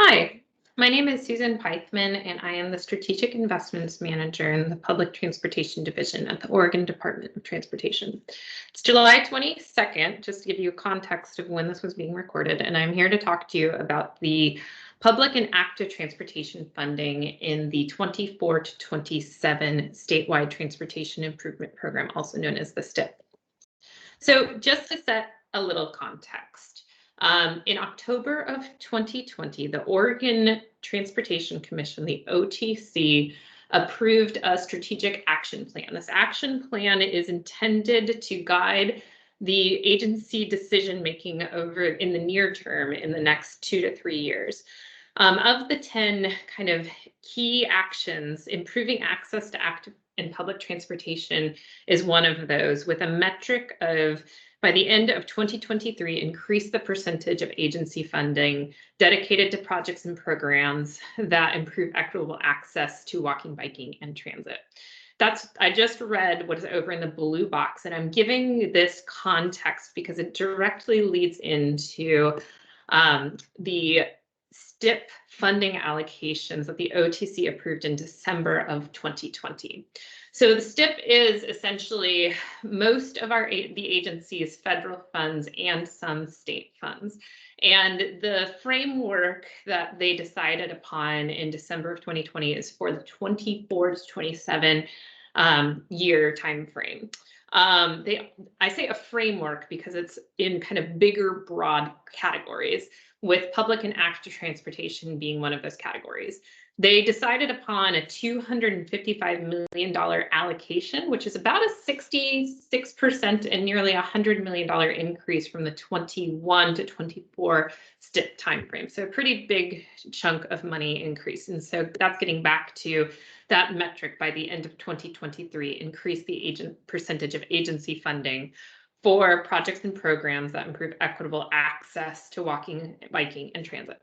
Hi, my name is Susan Pythman, and I am the Strategic Investments Manager in the Public Transportation Division at the Oregon Department of Transportation. It's July 22nd, just to give you a context of when this was being recorded, and I'm here to talk to you about the public and active transportation funding in the 24 to 27 statewide transportation improvement program, also known as the STIP. So just to set a little context, in October of 2020, the Oregon Transportation Commission, the OTC, approved a strategic action plan. This action plan is intended to guide the agency decision making over in the near term in the next 2 to 3 years. Of the 10 kind of key actions, improving access to active and public transportation is one of those, with a metric of, by the end of 2023, increase the percentage of agency funding dedicated to projects and programs that improve equitable access to walking, biking, and transit. I just read what is over in the blue box, and I'm giving this context because it directly leads into the STIP funding allocations that the OTC approved in December of 2020. So the STIP is essentially most of the agency's federal funds and some state funds. And the framework that they decided upon in December of 2020 is for the 24 to 27 year time frame. I say a framework because it's in kind of bigger, broad categories, with public and active transportation being one of those categories. They decided upon a $255 million allocation, which is about a 66% and nearly $100 million increase from the 21 to 24 STIP timeframe. So a pretty big chunk of money increase. And so that's getting back to that metric by the end of 2023, increase the percentage of agency funding for projects and programs that improve equitable access to walking, biking, and transit.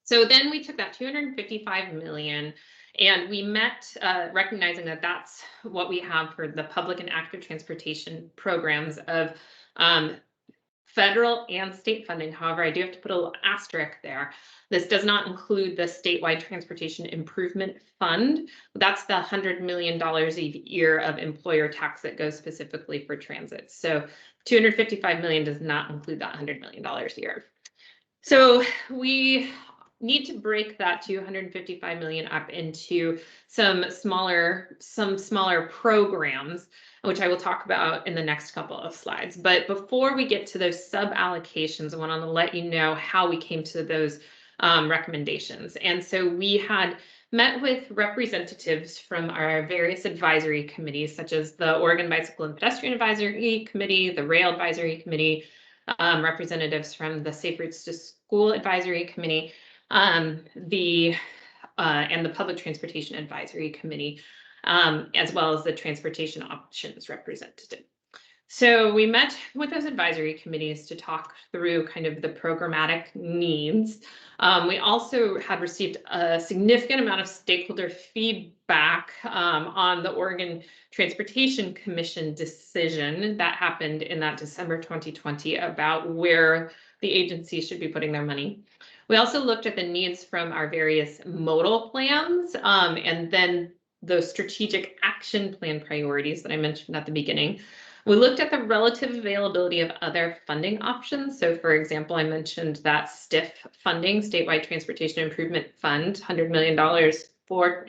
So then we took that $255 million and we met, recognizing that that's what we have for the public and active transportation programs of federal and state funding. However, I do have to put a little asterisk there. This does not include the statewide transportation improvement fund. That's the $100 million a year of employer tax that goes specifically for transit. So $255 million does not include that $100 million a year. So we need to break that $255 million up into some smaller programs, which I will talk about in the next couple of slides. But before we get to those sub-allocations, I want to let you know how we came to those recommendations. And so we had met with representatives from our various advisory committees, such as the Oregon Bicycle and Pedestrian Advisory Committee, the Rail Advisory Committee, representatives from the Safe Routes to School Advisory Committee, and the Public Transportation Advisory Committee, as well as the Transportation Options representative. So we met with those advisory committees to talk through kind of the programmatic needs. We also had received a significant amount of stakeholder feedback on the Oregon Transportation Commission decision that happened in that December 2020 about where the agency should be putting their money. We also looked at the needs from our various modal plans and then those strategic action plan priorities that I mentioned at the beginning. We looked at the relative availability of other funding options. So for example, I mentioned that STIF funding, Statewide Transportation Improvement Fund, $100 million for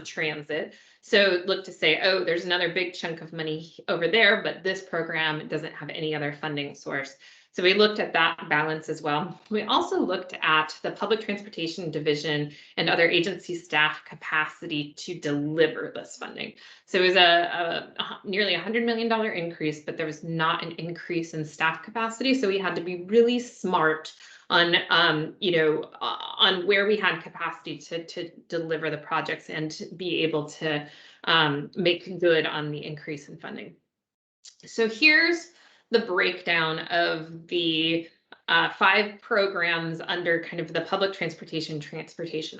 transit. So look to say, oh, there's another big chunk of money over there, but this program doesn't have any other funding source. So we looked at that balance as well. We also looked at the Public Transportation Division and other agency staff capacity to deliver this funding. So it was a nearly $100 million increase, but there was not an increase in staff capacity. So we had to be really smart on on where we had capacity to deliver the projects and be able to make good on the increase in funding. So here's the breakdown of the 5 programs under kind of the public transportation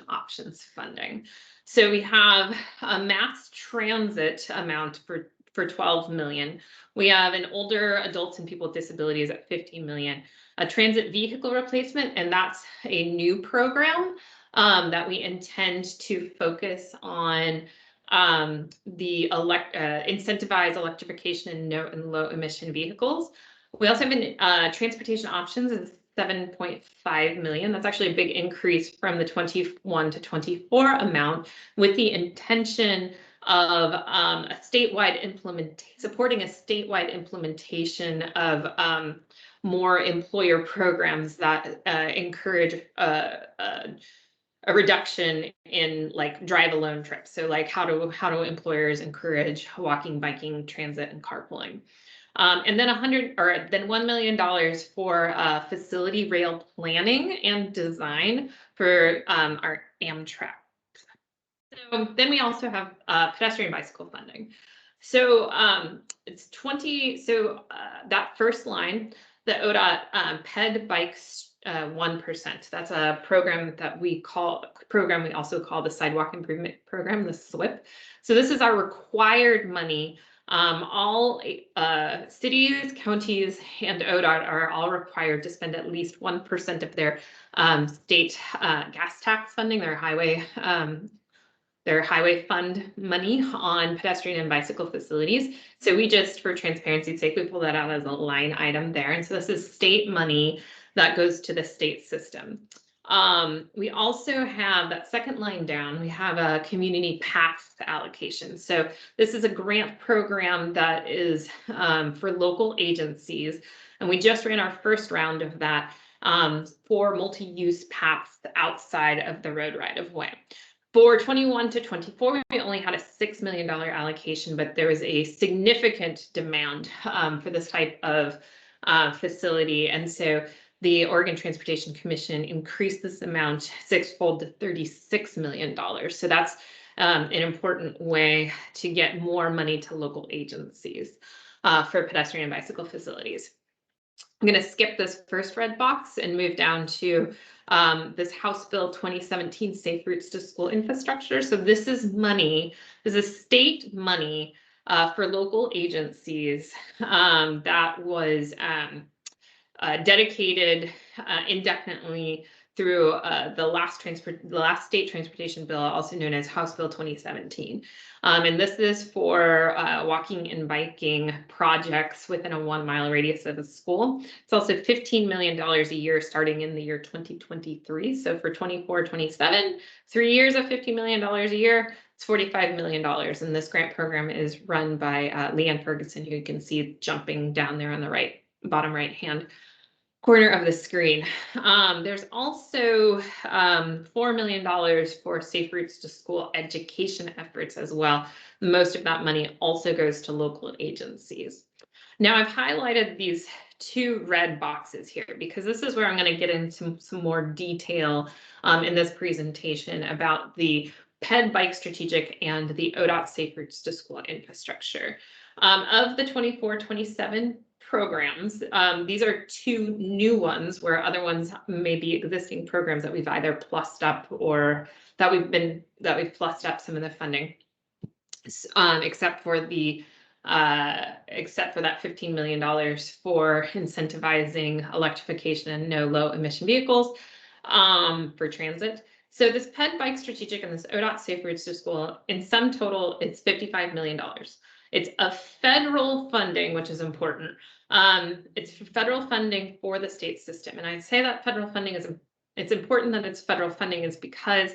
options funding. So we have a mass transit amount for 12 million. We have an older adults and people with disabilities at 50 million. a transit vehicle replacement, and that's a new program that we intend to focus on the incentivize electrification and low emission vehicles. We also have transportation options is 7.5 million. That's actually a big increase from the 21 to 24 amount, with the intention of supporting a statewide implementation of more employer programs that encourage a reduction in like drive alone trips. So like how do employers encourage walking, biking, transit, and carpooling? And then $1 million for facility rail planning and design for our Amtrak. So then we also have pedestrian bicycle funding. So it's 20. So that first line, the ODOT PED bikes 1%. That's a program that we also call the Sidewalk Improvement Program, the SWIP. So this is our required money. All cities, counties, and ODOT are all required to spend at least 1% of their state gas tax funding, their highway fund money on pedestrian and bicycle facilities. So we just, for transparency's sake, we pull that out as a line item there. And so this is state money that goes to the state system. We also have that second line down, we have a community path allocation. So this is a grant program that is for local agencies. And we just ran our first round of that for multi-use paths outside of the road right of way. For 21 to 24, we only had a $6 million allocation, but there was a significant demand for this type of facility. And so the Oregon Transportation Commission increased this amount sixfold to $36 million. So that's an important way to get more money to local agencies for pedestrian and bicycle facilities. I'm going to skip this first red box and move down to this House Bill 2017 Safe Routes to School Infrastructure. So this is money, this is state money for local agencies that was dedicated indefinitely through the last state transportation bill, also known as House Bill 2017. And this is for walking and biking projects within a 1 mile radius of a school. It's also $15 million a year starting in the year 2023. So for 24-27, 3 years of $50 million a year, it's $45 million. And this grant program is run by Leanne Ferguson, who you can see jumping down there on the right, bottom right hand corner of the screen. There's also $4 million for Safe Routes to School education efforts as well. Most of that money also goes to local agencies. Now I've highlighted these two red boxes here because this is where I'm going to get into some more detail in this presentation about the PED Bike Strategic and the ODOT Safe Routes to School infrastructure. Of the 24-27 programs, these are two new ones where other ones may be existing programs that we've either plussed up or that we've plussed up some of the funding, except for that $15 million for incentivizing electrification and no low emission vehicles for transit. So this PED Bike Strategic and this ODOT Safe Routes to School, in sum total, it's $55 million. It's a federal funding, which is important. It's federal funding for the state system. And I say that federal funding it's important that it's federal funding is because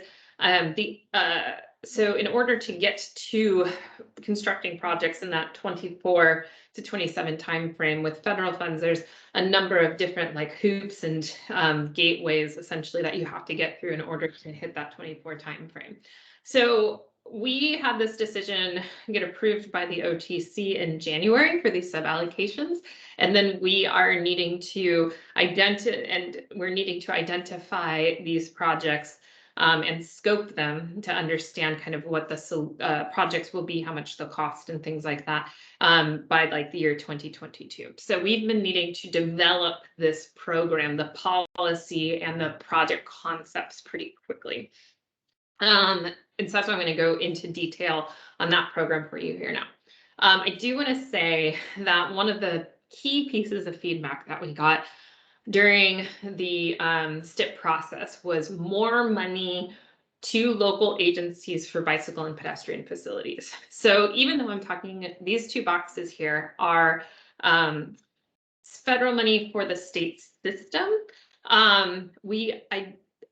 so in order to get to constructing projects in that 24 to 27 timeframe with federal funds, there's a number of different like hoops and gateways essentially that you have to get through in order to hit that 24 timeframe. So we had this decision get approved by the OTC in January for these sub-allocations, and then we are needing to identify these projects and scope them to understand kind of what the projects will be, how much they'll cost, and things like that by like the year 2022. So we've been needing to develop this program, the policy and the project concepts pretty quickly. And so that's why I'm going to go into detail on that program for you here now. I do want to say that one of the key pieces of feedback that we got during the STIP process was more money to local agencies for bicycle and pedestrian facilities. So even though I'm talking, these two boxes here are federal money for the state system.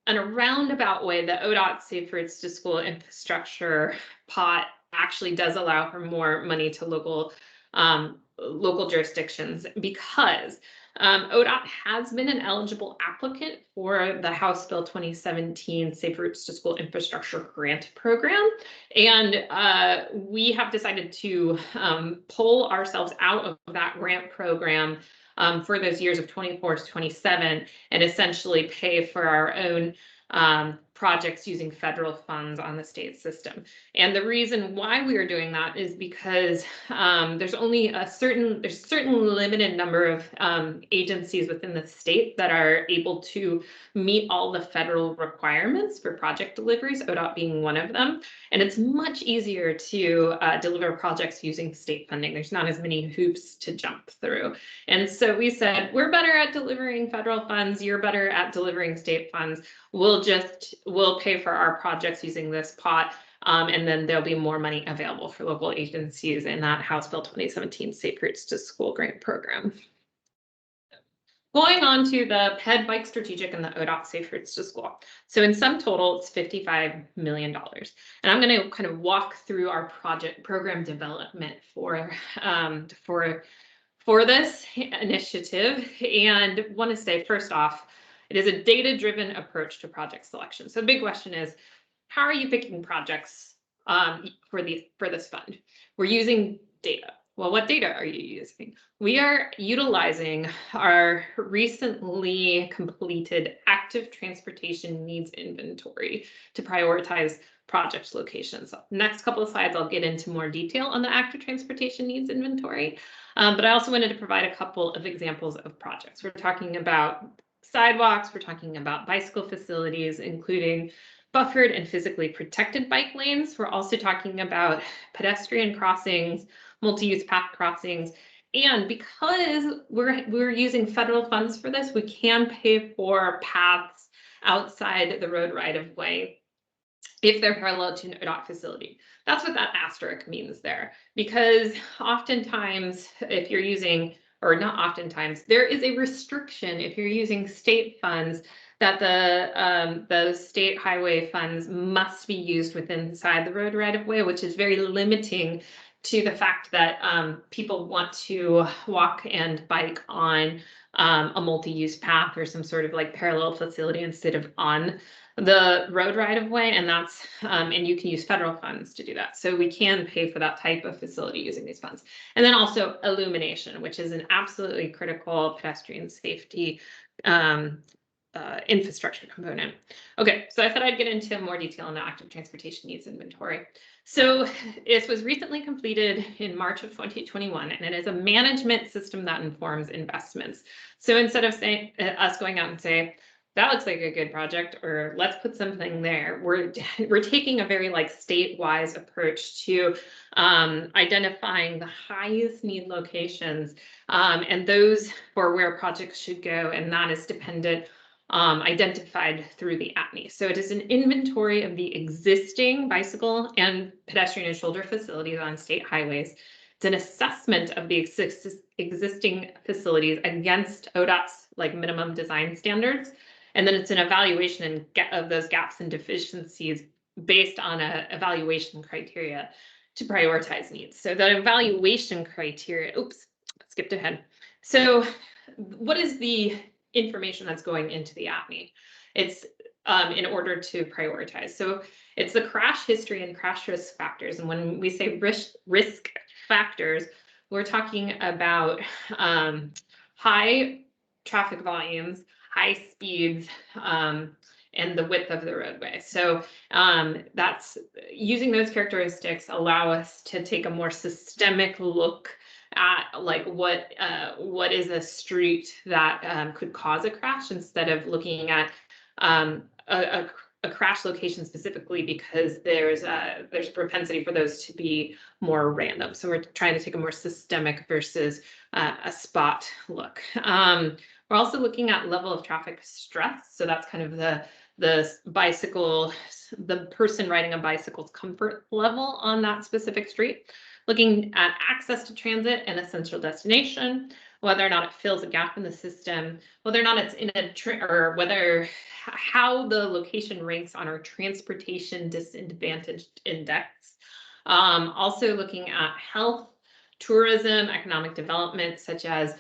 In a roundabout way, the ODOT Safe Routes to School infrastructure pot actually does allow for more money to local jurisdictions, because ODOT has been an eligible applicant for the House Bill 2017 Safe Routes to School Infrastructure Grant Program. And we have decided to pull ourselves out of that grant program for those years of 24 to 27 and essentially pay for our own projects using federal funds on the state system. And the reason why we are doing that is because there's a certain limited number of agencies within the state that are able to meet all the federal requirements for project deliveries, ODOT being one of them. And it's much easier to deliver projects using state funding. There's not as many hoops to jump through. And so we said, we're better at delivering federal funds, you're better at delivering state funds. We'll pay for our projects using this pot, and then there'll be more money available for local agencies in that House Bill 2017 Safe Routes to School Grant Program. Going on to the PED Bike Strategic and the ODOT Safe Routes to School. So in sum total, it's $55 million. And I'm going to kind of walk through our program development for this initiative, and want to say, first off, it is a data-driven approach to project selection. So the big question is, how are you picking projects for this fund? We're using data. Well, what data are you using? We are utilizing our recently completed active transportation needs inventory to prioritize project locations. Next couple of slides, I'll get into more detail on the active transportation needs inventory. But I also wanted to provide a couple of examples of projects. We're talking about sidewalks, we're talking about bicycle facilities, including buffered and physically protected bike lanes. We're also talking about pedestrian crossings, multi-use path crossings. And because we're using federal funds for this, we can pay for paths outside the road right-of-way if they're parallel to an ODOT facility. That's what that asterisk means there, because oftentimes if you're using, or not oftentimes, there is a restriction if you're using state funds that the state highway funds must be used inside the road right-of-way, which is very limiting to the fact that people want to walk and bike on a multi-use path or some sort of like parallel facility instead of on the road right-of-way, and that's and you can use federal funds to do that. So we can pay for that type of facility using these funds. And then also illumination, which is an absolutely critical pedestrian safety infrastructure component. Okay, so I thought I'd get into more detail on the active transportation needs inventory. So this was recently completed in March of 2021, and it is a management system that informs investments. So instead of saying us going out and say, that looks like a good project, or let's put something there, we're taking a very like state-wise approach to identifying the highest need locations and those for where projects should go, and that is dependent identified through the ATNI. So it is an inventory of the existing bicycle and pedestrian and shoulder facilities on state highways. It's an assessment of the existing facilities against ODOT's like minimum design standards. And then it's an evaluation of those gaps and deficiencies based on an evaluation criteria to prioritize needs. So the evaluation criteria, oops, skipped ahead. So what is the information that's going into the ATNI? It's in order to prioritize. So it's the crash history and crash risk factors. And when we say risk factors, we're talking about high traffic volumes, high speeds, and the width of the roadway. So that's using those characteristics allow us to take a more systemic look at like what is a street that could cause a crash, instead of looking at a crash location specifically, because there's a propensity for those to be more random. So we're trying to take a more systemic versus a spot look. We're also looking at level of traffic stress. So that's kind of the bicycle, the person riding a bicycle's comfort level on that specific street. Looking at access to transit and essential destination, whether or not it fills a gap in the system, whether or not it's in a or whether how the location ranks on our transportation disadvantaged index. Also looking at health, tourism, economic development, such as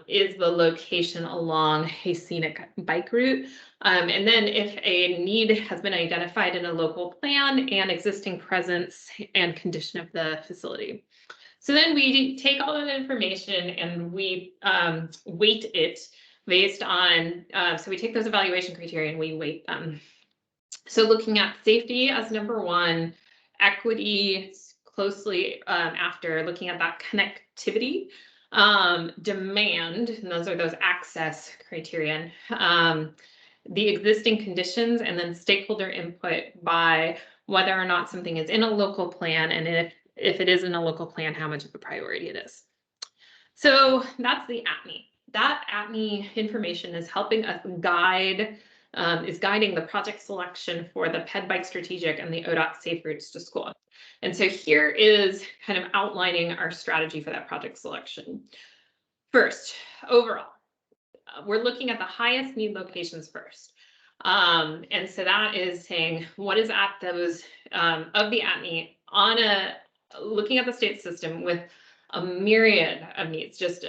is the location along a scenic bike route? And then if a need has been identified in a local plan and existing presence and condition of the facility. So then we take all that information and we weight it based on, so we take those evaluation criteria and we weight them. So looking at safety as number one, equity closely after, looking at that connectivity, demand, and those are those access criterion, the existing conditions, and then stakeholder input by whether or not something is in a local plan, and if it is in a local plan, how much of a priority it is. So that's the ATNI. That ATNI information is helping us guide, is guiding the project selection for the Ped Bike Strategic and the ODOT Safe Routes to School. And so here is kind of outlining our strategy for that project selection. First, overall, we're looking at the highest need locations first. And so that is saying what is at those of the ATNI on looking at the state system with a myriad of needs, just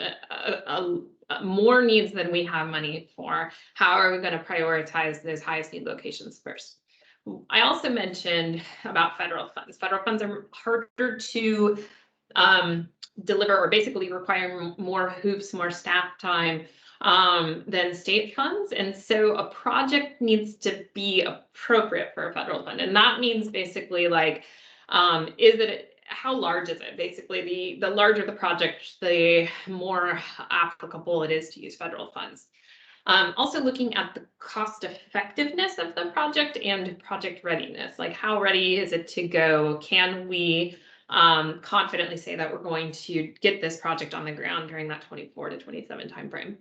more needs than we have money for. How are we going to prioritize those highest need locations first? I also mentioned about federal funds. Federal funds are harder to deliver, or basically require more hoops, more staff time than state funds. And so a project needs to be appropriate for a federal fund. And that means basically like, how large is it? Basically, the larger the project, the more applicable it is to use federal funds. Also looking at the cost effectiveness of the project and project readiness, like how ready is it to go? Can we confidently say that we're going to get this project on the ground during that 24 to 27 timeframe?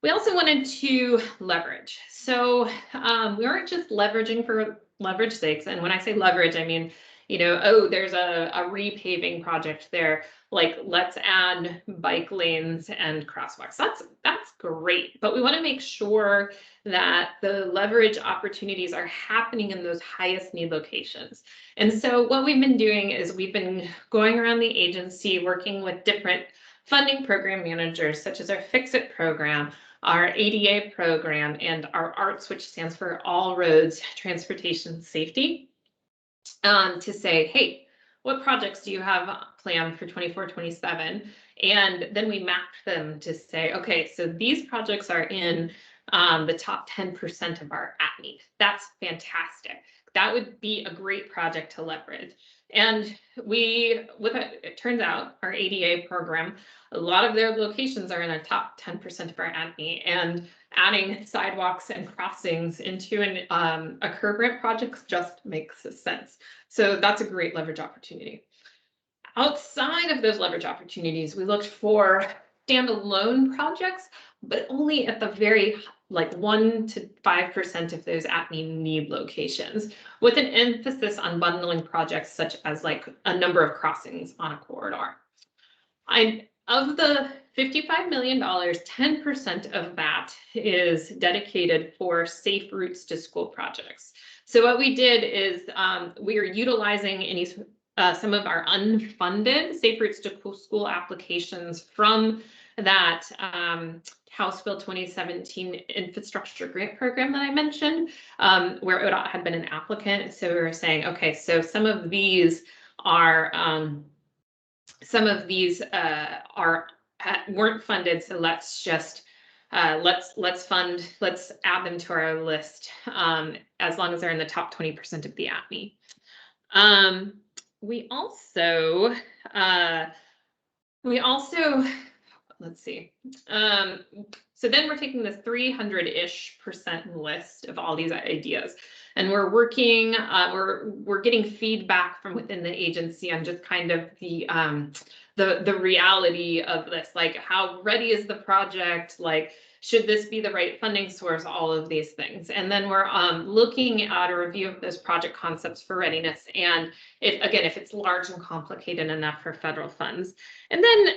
We also wanted to leverage. So we weren't just leveraging for leverage sakes. And when I say leverage, I mean, you know, oh, there's a repaving project there. Like, let's add bike lanes and crosswalks. That's great. But we want to make sure that the leverage opportunities are happening in those highest need locations. And so what we've been doing is we've been going around the agency, working with different funding program managers, such as our Fix-It program, our ADA program, and our ARTS, which stands for All Roads Transportation Safety, to say, hey, what projects do you have planned for 24, 27? And then we mapped them to say, okay, so these projects are in the top 10% of our ATNI. That's fantastic. That would be a great project to leverage. And it turns out our ADA program, a lot of their locations are in the top 10% of our ATNI, and adding sidewalks and crossings into a curb ramp project just makes sense. So that's a great leverage opportunity. Outside of those leverage opportunities, we looked for standalone projects, but only at the very 1 to 5% of those ATNI need locations, with an emphasis on bundling projects such as like a number of crossings on a corridor. Of the $55 million, 10% of that is dedicated for safe routes to school projects. So what we did is we are utilizing some of our unfunded safe routes to school applications from that House Bill 2017 infrastructure grant program that I mentioned, where ODOT had been an applicant. So we were saying, okay, so some of these weren't funded, so let's just let's add them to our list as long as they're in the top 20% of the ATNI. We also let's see. So So then we're taking this 300-ish% list of all these ideas, and we're working, we're getting feedback from within the agency on just kind of the reality of this, like how ready is the project, like should this be the right funding source, all of these things. And then we're looking at a review of those project concepts for readiness, and if it's large and complicated enough for federal funds. And then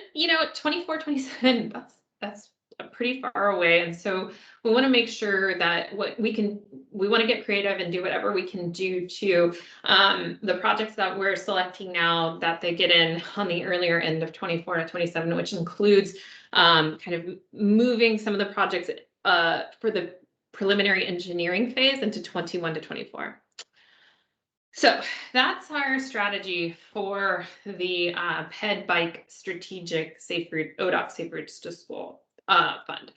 24, 27, that's pretty far away, and so we want to make sure that we want to get creative and do whatever we can do to the projects that we're selecting now, that they get in on the earlier end of 24 to 27, which includes kind of moving some of the projects for the preliminary engineering phase into 21 to 24. So that's our strategy for the PED Bike Strategic Safe Route, ODOT Safe Routes to School Fund.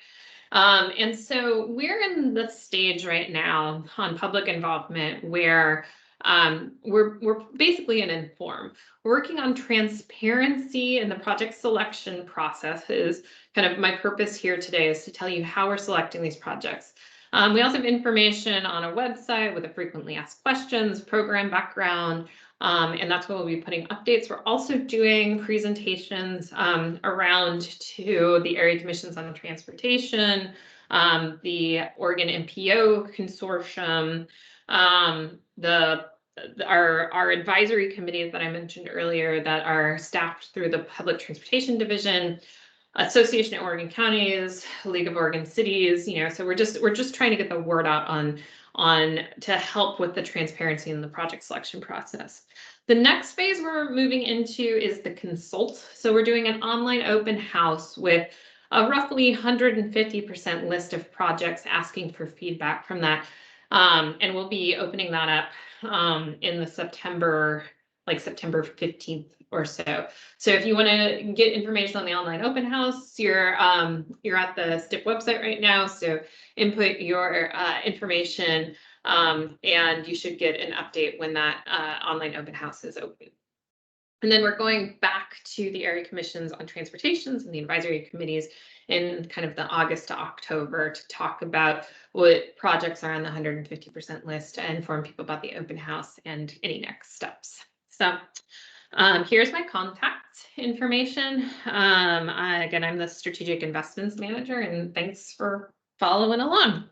And so we're in the stage right now on public involvement where we're basically in Inform. We're working on transparency in the project selection process. Is kind of my purpose here today, is to tell you how we're selecting these projects. We also have information on our website with the frequently asked questions, program background, and that's where we'll be putting updates. We're also doing presentations around to the area commissions on transportation, the Oregon MPO consortium, our advisory committees that I mentioned earlier that are staffed through the Public Transportation Division, Association of Oregon Counties, League of Oregon Cities. So we're just trying to get the word out on to help with the transparency in the project selection process. The next phase we're moving into is the consult. So we're doing an online open house with a roughly 150% list of projects, asking for feedback from that. And we'll be opening that up in the September 15th or so. So if you want to get information on the online open house, you're at the STIP website right now. So input your information, and you should get an update when that online open house is open. And then we're going back to the area commissions on transportations and the advisory committees in kind of the August to October to talk about what projects are on the 150% list and inform people about the open house and any next steps. So here's my contact information. Again, I'm the Strategic Investments Manager, and thanks for following along.